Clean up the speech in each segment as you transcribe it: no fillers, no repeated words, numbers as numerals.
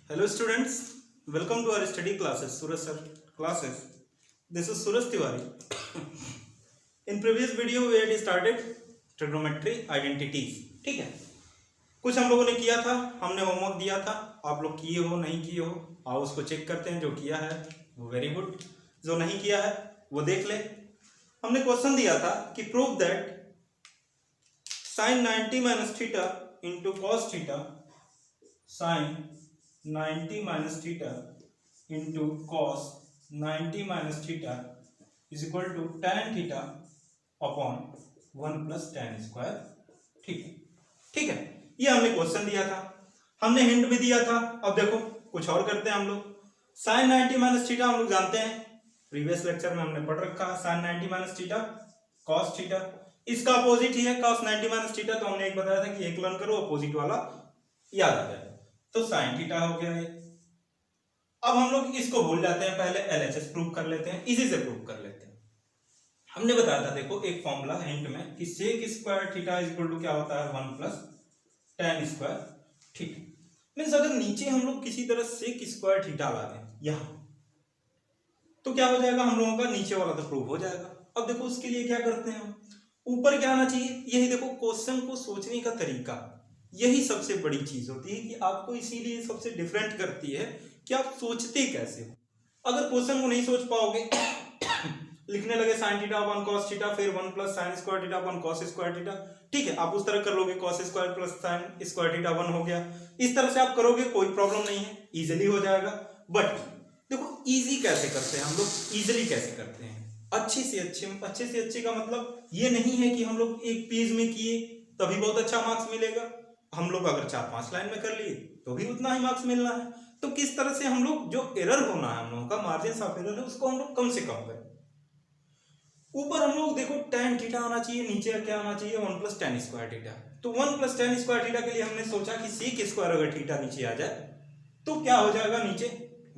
Hello students, welcome to our study classes, Suraj sir classes. This is Suraj Tiwari. In previous video we had started trigonometry identities. ठीक है, कुछ हम लोगों ने किया था, हमने होमवर्क दिया था, आप लोग किए हो नहीं किए हो, आओ उसको चेक करते हैं। जो किया है वो वेरी गुड, जो नहीं किया है वो देख ले। हमने क्वेश्चन दिया था कि prove that sin 90 minus theta into cos theta sin 90 minus theta into cos 90 minus theta is equal to tan theta upon 1 plus tan square theta। ठीक है, ये हमने क्वेश्चन दिया था, हमने हिंट भी दिया था। अब देखो कुछ और करते हैं हम लोग। sin 90 minus theta हम लोग जानते हैं, प्रीवियस लेक्चर में हमने पढ़ रखा है। sin 90 minus theta cos theta, इसका अपोजिट ही है cos 90 minus theta। तो हमने एक बताया था कि एक लर्न करो, अपोजिट वाला याद आ जाए। तो sin थीटा हो गया ये। अब हम लोग इसको भूल जाते हैं, पहले LHS प्रूव कर लेते हैं, इसी से प्रूव कर लेते हैं। हमने बताया था, देखो एक फॉर्मूला हिंट में कि sec square theta is equal to क्या होता है 1 plus tan square theta. Means अगर नीचे हम लोग किसी तरह sec स्क्वायर थीटा ला दें यहां, तो क्या हो जाएगा, हम लोगों का नीचे वाला तो प्रूव हो जाएगा। अब देखो उसके लिए क्या करते हैं हम, ऊपर क्या आना चाहिए, यही देखो क्वेश्चन को सोचने का तरीका, यही सबसे बड़ी चीज होती है कि आपको इसीलिए सबसे डिफरेंट करती है कि आप सोचते कैसे हो। अगर क्वेश्चन को नहीं सोच पाओगे लिखने लगे sin थीटा अपन cos थीटा, फिर 1 प्लस sin स्क्वायर थीटा अपन cos स्क्वायर थीटा, ठीक है, आप उस तरह कर लोगे, cos square plus sin square theta 1 हो गया। इस तरह से आप करोगे, कोई प्रॉब्लम नहीं है, इजीली हो जाएगा। बट देखो इजी कैसे करते हैं हम लोग, इजीली कैसे करते हैं, अच्छे से अच्छे का मतलब ये नहीं है कि हम लोग एक पेज में किए तभी बहुत अच्छा मार्क्स मिलेगा। हम लोग अगर 4-5 लाइन में कर लिए तो भी उतना ही मार्क्स मिलना है। तो किस तरह से हम लोग, जो एरर होना है हम लोगों का, मार्जिन ऑफ एरर है, उसको हम लोग कम से कम करें। ऊपर हम लोग देखो tan थीटा आना चाहिए, नीचे क्या आना चाहिए 1 प्लस tan स्क्वायर थीटा। तो 1 प्लस tan स्क्वायर थीटा के लिए हमने सोचा कि sec स्क्वायर अगर थीटा नीचे आ जाए तो क्या हो जाएगा, नीचे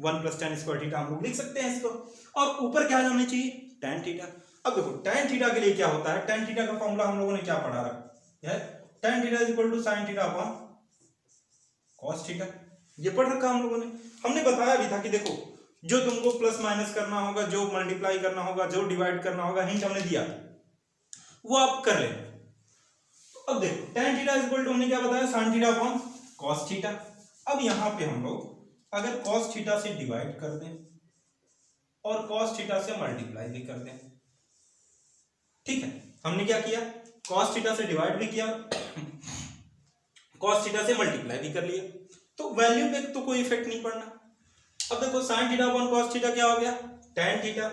1 प्लस tan स्क्वायर थीटा हम लोग लिख सकते हैं इसको, और ऊपर क्या जाना चाहिए tan थीटा। अब देखो tan थीटा के लिए क्या होता है, tan थीटा का फॉर्मूला हम लोगों ने क्या पढ़ा रखा है, tan theta is equal to sin theta upon cos theta. ये पढ़ रखा हम लोगों ने। हमने बताया भी था कि देखो जो तुमको प्लस माइनस करना होगा, जो मल्टीप्लाई करना होगा, जो डिवाइड करना होगा, हिंट हमने दिया वो आप कर लेना। तो अब देखो tan theta is equal to हमने क्या बताया, sin theta upon cos theta. अब यहां पे हम लोग अगर cos थीटा से डिवाइड कर दें और cos थीटा से मल्टीप्लाई भी कर दें, ठीक है, हमने क्या किया, cos थीटा से डिवाइड भी किया, cos थीटा से मल्टीप्लाई भी कर लिया, तो वैल्यू पे तो कोई इफेक्ट नहीं पड़ना। अब देखो sin theta upon cos theta क्या हो गया, tan थीटा,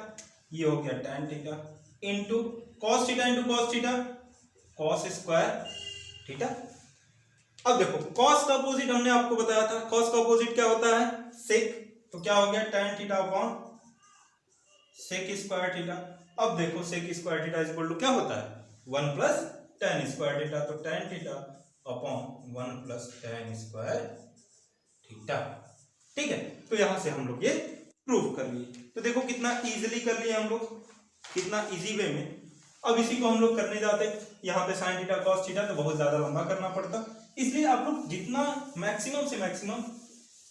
ये हो गया tan theta into cos theta into cos theta, cos square theta. अब देखो cos का अपोजिट हमने आपको बताया था, cos का अपोजिट क्या होता है sec, तो क्या हो गया tan theta upon sec square theta. अब देखो sec square theta is equal to क्या होता है 1 प्लस tan स्क्वायर थीटा, तो tan theta upon 1 plus tan square theta, ठीक है। तो यहां से हम लोग ये प्रूव कर लिए। तो देखो कितना इजीली कर लिए हम लोग, कितना इजी वे में। अब इसी को हम लोग करने जाते, यहाँ पे sin थीटा cos थीटा तो बहुत ज्यादा लंबा करना पड़ता, इसलिए आप लोग जितना मैक्सिमम से मैक्सिमम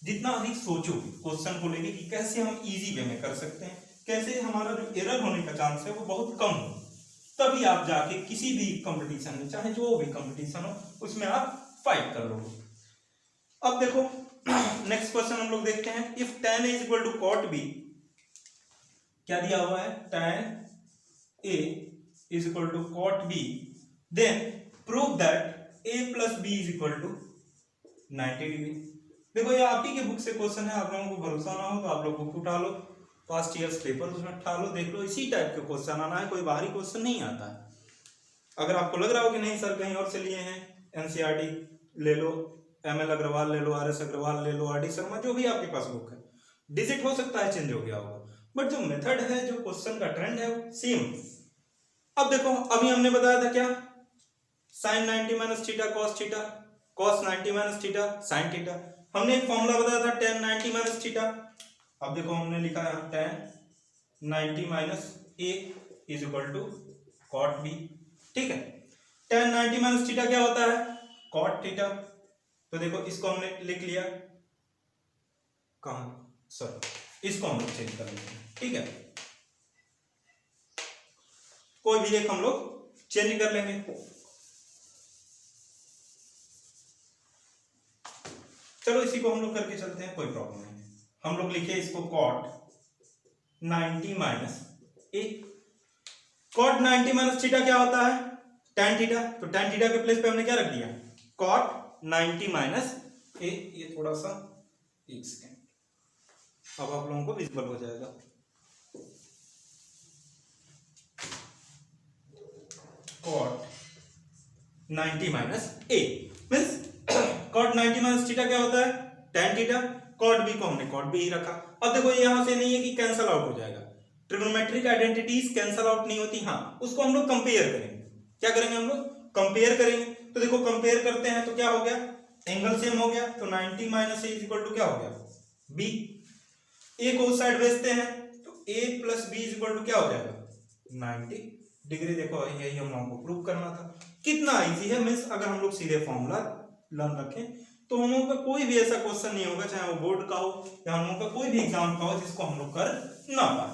जितना अधिक सोचो क्वेश्चन को लेके कि कैसे हम इजी वे में कर सकते हैं, कैसे हमारा जो एरर होने का चांस है वो बहुत कम हो, तभी आप जाके किसी भी कंपटीशन में, चाहे जो भी कंपटीशन हो, उसमें आप फाइट कर लोगे। अब देखो नेक्स्ट क्वेश्चन हम लोग देखते हैं, if tan a is equal to cot b, क्या दिया हुआ है, tan a is equal to cot b, then prove that a plus b is equal to 90 degree. देखो ये आप ही के बुक से क्वेश्चन है, आप लोगों को भरोसा ना हो तो आप लोग बुक उठा लो, पास्ट ईयर्स पेपर उसमें उठा लो, देख लो, इसी टाइप के क्वेश्चन आना है, कोई बाहरी क्वेश्चन नहीं आता है। अगर आपको लग रहा हो कि नहीं सर कहीं और से लिए हैं, एनसीईआरटी ले लो, ML अग्रवाल ले लो, RS अग्रवाल ले लो, RD शर्मा, जो भी आपके पास बुक है, डिजिट हो सकता है चेंज हो गया होगा, बट जो मेथड है, जो क्वेश्चन का ट्रेंड है वो सेम। अब देखो अभी हमने बताया था क्या, sin 90 minus theta cos theta, cos 90 minus theta sin theta. हमने एक फॉर्मूला बताया था tan 90 माइनस थीटा। अब देखो हमने लिखा है tan 90 minus a is equal to cot b, ठीक है। tan 90 माइनस थीटा क्या होता है, cot थीटा। तो देखो इसको हमने लिख लिया कहाँ, सॉरी इसको हम लोग चेंज कर लेते हैं, ठीक है, कोई भी एक हम लोग चेंज कर लेंगे। चलो इसी को हम लोग करके चलते हैं, कोई प्रॉब्लम नहीं है। हम लोग लिखे इसको cot 90 माइनस ए। cot 90 माइनस थीटा क्या होता है, tan थीटा, तो tan थीटा के प्लेस पे हमने क्या रख दिया, cot 90 माइनस ए। ये थोड़ा सा एक सेकेंड, अब आप लोगों को विजिबल हो जाएगा। cot 90 माइनस ए मीन्स cot 90 माइनस थीटा क्या होता है, tan थीटा। cot b को हमने cot b ही रखा। अब देखो यहां से नहीं है कि कैंसल आउट हो जाएगा, ट्रिग्नोमेट्रिक आइडेंटिटीज कैंसल आउट नहीं होती, हाँ उसको हम लोग कंपेयर करेंगे। क्या करेंगे हम लोग, कंपेयर करेंगे। तो देखो कंपेयर करते हैं तो क्या हो गया, एंगल सेम हो गया, तो 90 minus A is equal to क्या हो गया, b। ए को उस साइड भेजते हैं तो a plus B is equal to क्या हो जाएगा, 90 डिग्री। देखो यही हम लोगों को प्रूव करना था। कितना इजी है, मीन्स अगर हम लोग सीधे फॉर्मूला लर्न रखें तो हम लोगों का कोई भी ऐसा क्वेश्चन नहीं होगा, चाहे वो बोर्ड का हो या हम लोगों का कोई भी एग्जाम का हो, जिसको हम लोग कर ना पाए।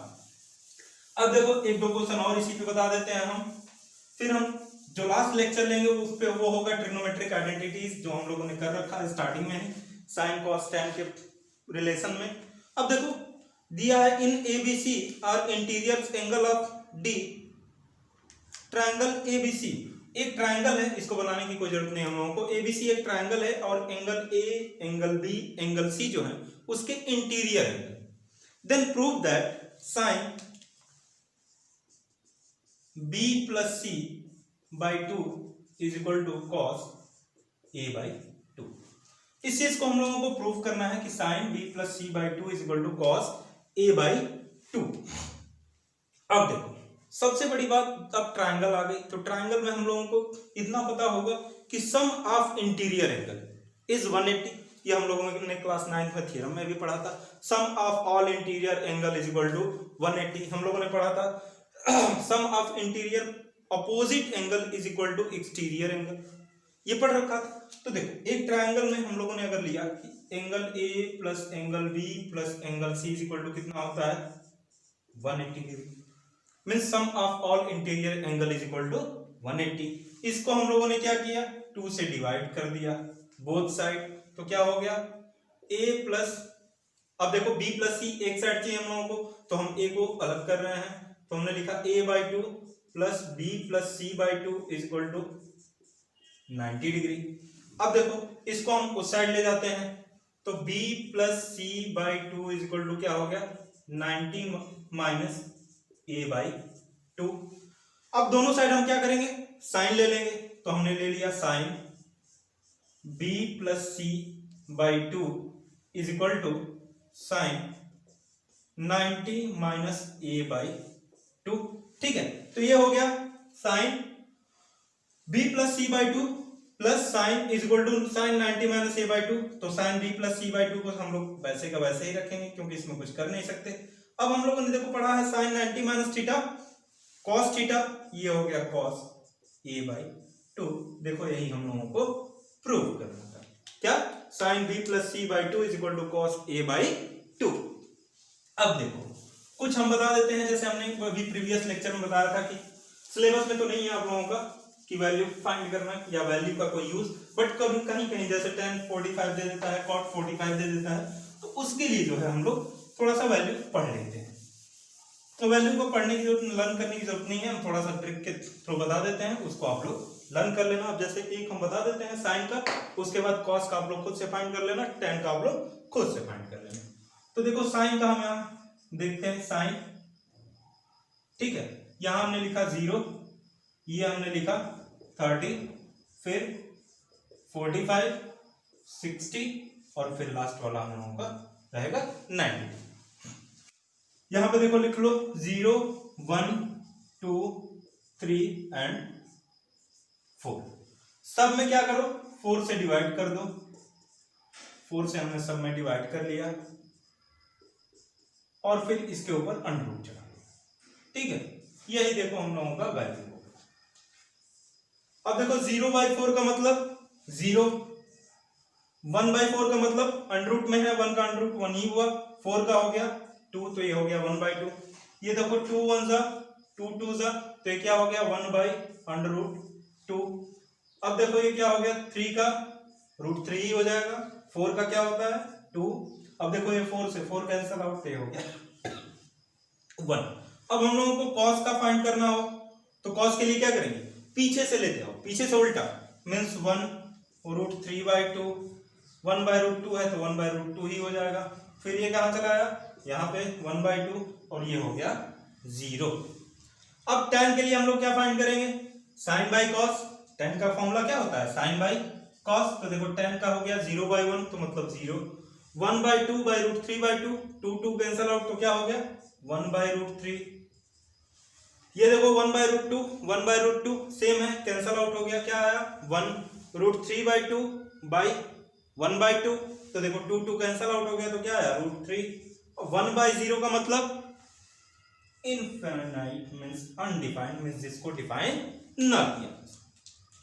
अब देखो एक दो क्वेश्चन और इसी पे बता देते हैं हम, फिर हम जो लास्ट लेक्चर लेंगे उस पे वो होगा ट्रिग्नोमेट्रिक आइडेंटिटीज, जो हम लोगों ने कर रखा है स्टार्टिंग में ही साइन कॉस टैन के रिलेशन में। अब देखो दिया है इन ABC are interior angle of D, triangle ABC एक ट्रायंगल है, इसको बनाने की कोई जरूरत नहीं हम लोगों को। एबीसी एक ट्रायंगल है और angle A, angle B, angle C जो है उसके interior angle. Then prove that sine B plus C by 2 is equal to cos A by 2। इस चीज को हम लोगों को प्रूव करना है कि sine B plus C by 2 is equal to cos A by 2। अब देखो सबसे बड़ी बात, अब ट्रायंगल आ गई, तो ट्रायंगल में हम लोगों को इतना पता होगा कि सम ऑफ इंटीरियर एंगल इज 180। ये हम लोगों ने क्लास 9 में थ्योरम में भी पढ़ा था। Sum of all interior angle is equal to 180 हम लोगों ने पढ़ा था। Sum of interior opposite angle is equal to exterior angle, ये पढ़ रखा था। तो देखो एक ट्रायंगल में हम लोगों ने अगर लिया कि angle A plus angle B plus angle C is equal to कितना होता है, 180 degree, means sum of all interior angle is equal to 180। इसको हम लोगों ने क्या किया, 2 से डिवाइड कर दिया बोथ साइड, तो क्या हो गया a प्लस, अब देखो b प्लस सी एक साइड चाहिए हम लोगों को, तो हम a को अलग कर रहे हैं, तो हमने लिखा a by 2 plus b plus C by 2 is equal to 90 degree. अब देखो इसको हम उस साइड ले जाते हैं, तो b plus C by 2 is equal to क्या हो गया, 90 माइनस a बाई 2। अब दोनों साइड हम क्या करेंगे, साइन ले लेंगे, तो हमने ले लिया sine b plus C by 2 is equal to sine 90 minus a by 2। ठीक है, तो ये हो गया sine b plus C by 2 plus sine is equal to sine 90 minus a by 2। तो sine b plus C by 2 को हम लोग वैसे का वैसे ही रखेंगे, क्योंकि इसमें कुछ कर नहीं सकते। अब हम लोगों ने देखो पढ़ा है sine 90 minus theta cos theta, ये हो गया कॉस a बाई 2। देखो यही हम लोगों को प्रूव करना था, क्या, sine b plus C by 2 is equal to cos a by 2। अब देखो कुछ हम बता देते हैं, जैसे हमने अभी प्रीवियस लेक्चर में बताया था कि सिलेबस में तो नहीं है आप लोगों का कि वैल्यू फाइंड करना या वैल्यू का कोई यूज, बट कभी कहीं कहीं जैसे tan 45 दे देता है, cot 45 दे देता है, तो उसके लिए जो है हम लोग थोड़ा सा वैल्यू पढ़ लेते हैं। तो वैल्यू को पढ़ने की जरूरत, लर्न करने की जरूरत नहीं है, हम थोड़ा सा ट्रिक के थ्रू बता देते हैं, उसको आप लोग लर्न कर लेना। अब जैसे एक हम बता देते हैं साइन का, उसके बाद कॉस का आप लोग खुद से फाइंड कर लेना, tan का आप लोग खुद से फाइंड कर लेना। तो देखो साइन का हम यहाँ देखते हैं, साइन, ठीक है, यहाँ हमने लिखा 0, ये हमने लिखा 30, फिर 45, 60 और फिर लास्ट वाला हम लोगों का रहेगा 90। यहां पे देखो लिख लो 0, 1, 2, 3 एंड 4। सब में क्या करो, 4 से डिवाइड कर दो, 4 से हमने सब में डिवाइड कर लिया और फिर इसके ऊपर अंडर रूट चढ़ा दो। ठीक है, यही देखो हम लोगों का वैल्यू। अब देखो 0/4 का मतलब 0, 1/4 का मतलब अंडर रूट में है, 1 का अंडर रूट 1 ही हुआ, 4 का हो गया 2, तो ये हो गया 1/2। ये देखो 2 1 जा 2 2 जा, तो ये क्या हो गया 1/√2। अब देखो ये क्या हो गया 3 का √3 ही हो जाएगा, 4 का क्या होता है 2। अब देखो ये 4 से 4 कैंसिल आउट, तो ये हो गया 1। अब हम लोगों को कॉस का फाइंड करना हो तो कॉस के लिए क्या करेंगे, पीछे से लेते हो, पीछे से उल्टा, मीन्स 1√3/2, 1/√2 है तो 1/√2 ही हो जाएगा। फिर ये कहाँ चला आया, यहाँ पे 1/2 और ये हो गया 0। अब tan के लिए हम लोग क्या फाइंड करेंगे, sin बाई कॉस। tan का फॉर्मूला क्या होता है, sin बाई कॉस। तो देखो tan का हो गया 0/1 तो मतलब 0, 1/2/√3/2, 2 2 कैंसिल आउट तो क्या हो गया 1/√3। ये देखो 1/√2 1/√2 सेम है, कैंसिल आउट हो गया, क्या आया 1√3/2 बाई 1/2, तो देखो 2 2 कैंसिल आउट हो गया तो क्या आया √3। 1/0 का मतलब इनफाइनाइट मींस अनडिफाइंड, मींस जिसको डिफाइन ना किया।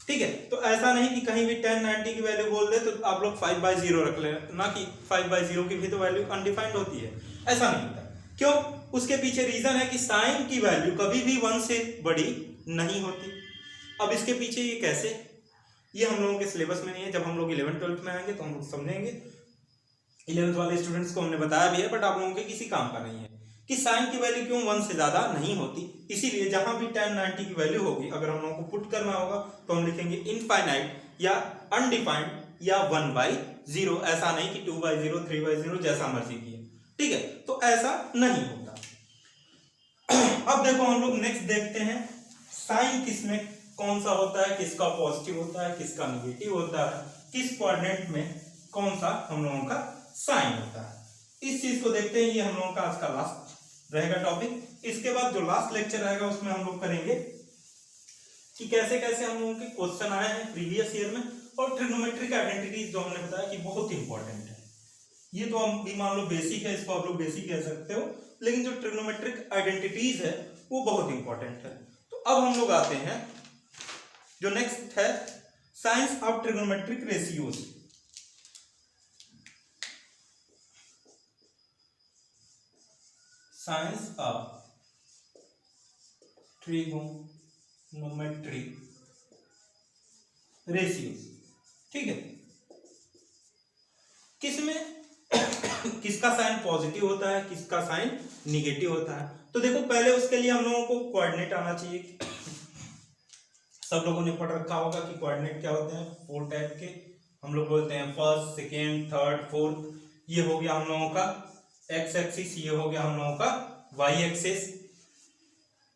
ठीक है, तो ऐसा नहीं कि कहीं भी 10 90 की वैल्यू बोल दे तो आप लोग 5/0 रख ले, ना कि 5/0 की भी तो वैल्यू अनडिफाइंड होती है, ऐसा नहीं होता। क्यों, उसके पीछे रीजन है कि साइन की वैल्यू कभी भी 1 से बड़ी नहीं होती। अब इसके पीछे ये कैसे, ये हम लोगों के सिलेबस में नहीं है, जब हम लोग 11th 12th में आएंगे तो हम लोग समझेंगे। 11th वाले स्टूडेंट्स को हमने बताया भी है, बट आप लोगों के किसी काम का नहीं है कि साइन की वैल्यू क्यों 1 से ज्यादा नहीं होती। इसीलिए जहां भी tan 90 की वैल्यू होगी, अगर हम लोगों को पुट करना होगा तो हम लिखेंगे इनफाइनाइट या अनडिफाइंड या 1/0, ऐसा नहीं कि 2/0 3/0 जैसा मर्जी किए। ठीक है, तो ऐसा नहीं होता। अब देखो हम लोग नेक्स्ट देखते हैं साइन किसमें कौन सा होता है, किसका पॉजिटिव होता है, किसका निगेटिव होता है, किस क्वाड्रेंट में कौन सा हम लोगों का साइन होता है। इस चीज को देखते हैं, ये हम लोगों का आज का लास्ट रहेगा टॉपिक। इसके बाद जो लास्ट लेक्चर रहेगा उसमें हम लोग करेंगे कि कैसे कैसे हम लोगों के क्वेश्चन आए हैं प्रीवियस ईयर में, और ट्रिग्नोमेट्रिक आइडेंटिटीज जो हमने बताया कि बहुत इंपॉर्टेंट है। ये तो हम भी मान लो बेसिक है, इसको आप लोग बेसिक कह सकते हो, लेकिन जो ट्रिग्नोमेट्रिक आइडेंटिटीज है वो बहुत इंपॉर्टेंट है। तो अब हम लोग आते हैं जो नेक्स्ट है, science of trigonometric ratios. Science of trigonometric ratios. ठीक है, किसमें किसका साइन पॉजिटिव होता है, किसका साइन निगेटिव होता है। तो देखो पहले उसके लिए हम लोगों को कोऑर्डिनेट आना चाहिए। सब लोगों ने पढ़ रखा होगा कि कोऑर्डिनेट क्या होते हैं, 4 टाइप के हम लोग बोलते हैं, फर्स्ट सेकेंड थर्ड फोर्थ। ये हो गया हम लोगों का एक्स एक्सिस, ये हो गया हम लोगों का वाई एक्सिस।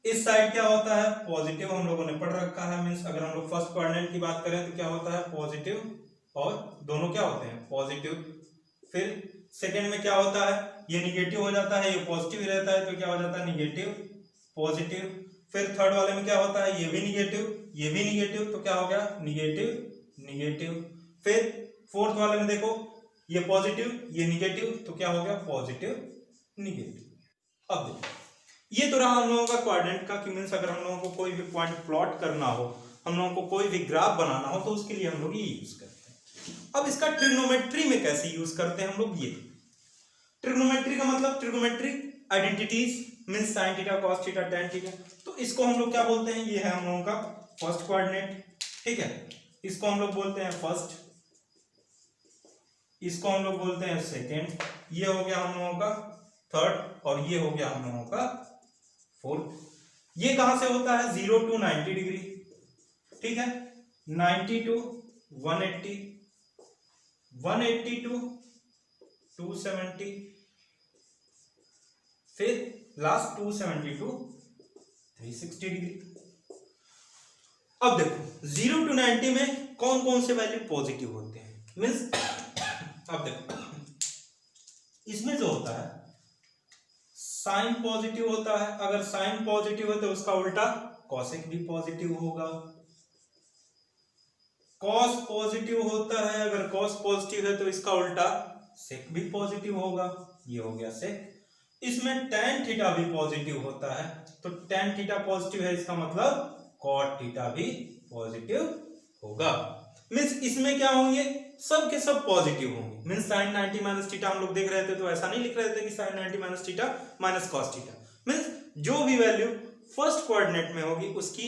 इस साइड क्या होता है पॉजिटिव, हम लोगों ने पढ़ रखा है, मींस अगर हम लोग फर्स्ट कोऑर्डिनेट की बात करें तो क्या होता है पॉजिटिव, और दोनों क्या होते हैं पॉजिटिव। फिर सेकेंड में क्या होता है, ये निगेटिव हो जाता है, ये पॉजिटिव रहता है, तो क्या हो जाता है निगेटिव पॉजिटिव। फिर थर्ड वाले में क्या होता है, ये भी निगेटिव ये भी निगेटिव, तो क्या हो गया निगेटिव निगेटिव। फिर फोर्थ वाले में देखो ये पॉजिटिव ये निगेटिव, तो क्या हो गया पॉजिटिव निगेटिव। अब देखो ये तो रहा हम लोगों का कोऑर्डिनेट का, कि मींस अगर हम लोगों को कोई भी पॉइंट प्लॉट करना हो, हम लोगों को कोई भी ग्राफ बनाना हो, तो उसके लिए हम लोग ये यूज करते हैं। अब इसका ट्रिग्नोमेट्री में कैसे यूज करते हैं हम लोग, ये ट्रिग्नोमेट्री का मतलब trigonometric identities means sine theta cos theta tan theta. तो इसको हम लोग क्या बोलते हैं, ये है हम लोगों का फर्स्ट कोऑर्डिनेट। ठीक है, इसको हम लोग बोलते हैं फर्स्ट, इसको हम लोग बोलते हैं सेकेंड, ये हो गया हम लोगों का थर्ड, और ये हो गया हम लोगों का फोर्थ। ये कहां से होता है 0 to 90 डिग्री। ठीक है, 90 to 180, 180 to 270, फिर लास्ट 270 to 360 डिग्री। अब देखो 0 to 90 में कौन कौन से वैल्यू पॉजिटिव होते हैं, मींस अब देखो इसमें जो होता है साइन पॉजिटिव होता है, अगर साइन पॉजिटिव है तो उसका उल्टा कॉसेक भी पॉजिटिव होगा। कॉस पॉजिटिव होता है, अगर कॉस पॉजिटिव है तो इसका उल्टा सेक भी पॉजिटिव होगा, ये हो गया सेक। इसमें tan थीटा भी पॉजिटिव होता है, तो tan थीटा पॉजिटिव है, इसका मतलब cot थीटा भी पॉजिटिव होगा। मींस इसमें क्या होंगे सब के सब पॉजिटिव होंगे। मींस sin 90 माइनस थीटा हम लोग देख रहे थे तो ऐसा नहीं लिख रहे थे कि sin 90 minus theta minus cos theta. Means जो भी वैल्यू फर्स्ट कोऑर्डिनेट में होगी उसकी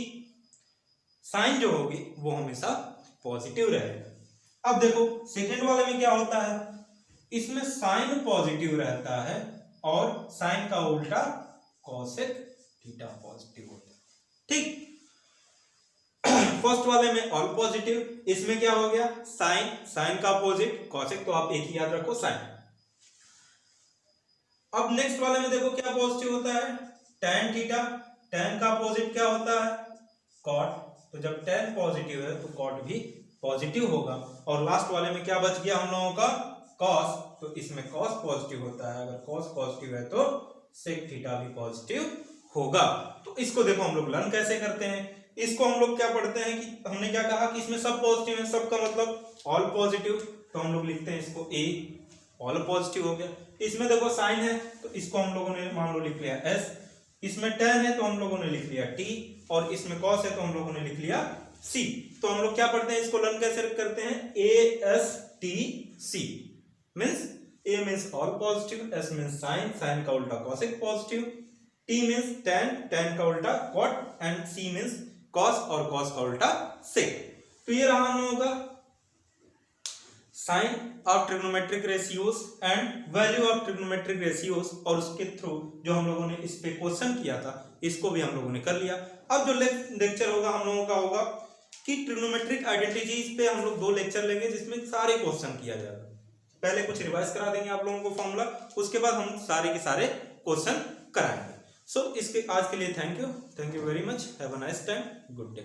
साइन जो होगी वो हमेशा पॉजिटिव रहेगा। अब देखो सेकंड वाले में क्या होता है, इसमें साइन पॉजिटिव रहता है और साइन का उल्टा कॉसेक थीटा पॉजिटिव होता है। ठीक, फर्स्ट वाले में ऑल पॉजिटिव, इसमें क्या हो गया साइन का अपोजिट कॉसेक, तो आप एक ही याद रखो साइन। अब नेक्स्ट वाले में देखो क्या पॉजिटिव होता है, tan थीटा, tan का अपोजिट क्या होता है cot, तो जब tan पॉजिटिव है तो cot भी पॉजिटिव होगा। और लास्ट वाले में क्या बच गया हम लोगों का cos, तो इसमें cos पॉजिटिव होता है, अगर cos पॉजिटिव है तो sec थीटा भी पॉजिटिव होगा। तो इसको देखो हम लोग लर्न कैसे करते हैं, इसको हम लोग क्या पढ़ते हैं कि हमने क्या कहा कि इसमें सब पॉजिटिव है, सब का मतलब ऑल पॉजिटिव, तो हम लोग लिखते हैं इसको A, ऑल पॉजिटिव हो गया। इसमें देखो साइन है तो इसको हम लोगों ने मान लो लिख लिया S, इसमें tan है तो हम लोगों ने लिख लिया T, और इसमें cos है तो हम लोगों ने लिख लिया C। तो हम लोग क्या पढ़ते हैं, इसको लर्न कैसे करते हैं, ASTC, means A means all positive, S means sign का उल्टा cosec positive, T means tan का उल्टा cot, and C means cos और cos का उल्टा sec। तो ये रहा हम लोगों का sign of trigonometric ratios and value of trigonometric ratios, और उसके थ्रू जो हम लोगों ने इस पे क्वेश्चन किया था इसको भी हम लोगों ने कर लिया। अब जो लेक्चर होगा हम लोगों का होगा कि ट्रिग्नोमेट्रिक आइडेंटिटीज पे हम लोग 2 लेक्चर लेंगे जिसमें सारे क्वेश्चन किया जाएगा। पहले कुछ रिवाइज करा देंगे आप लोगों को फॉर्मूला, उसके बाद हम सारे के सारे क्वेश्चन कराएंगे। सो इसके आज के लिए thank you very much, have a nice time, good day.